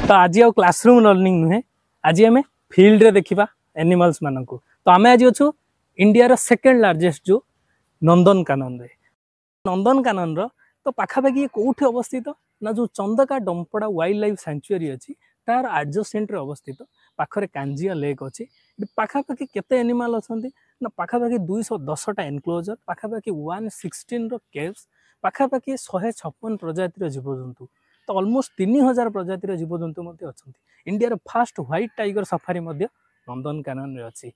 तो आज आउ क्लासरूम लर्निंग नुहे आज आम फिल्ड रे देखा एनिमल्स मान को। तो आम आज अच्छु इंडिया सेकेंड लार्जेस्ट जो नंदनकानन रे। नंदनकानन तो पाखापाखि कौटे अवस्थित ना जो चंदका डंपड़ा वाइल्ड लाइफ सैंचुरी अच्छी तार एडजस्टेंट अवस्थित पाखरे कांजिया लेक अच्छी पाखापाखि केते एनिमल अच्छा ना पाखापाखि 210टा एनक्लोजर पाखापाखि 116 केव्स पाखापाखि 156 प्रजातिर जीवजंतु तो ऑलमोस्ट 3000 प्रजातिर जीवजंतु अच्छा India fast white tiger safari Nandankanan रे अच्छी।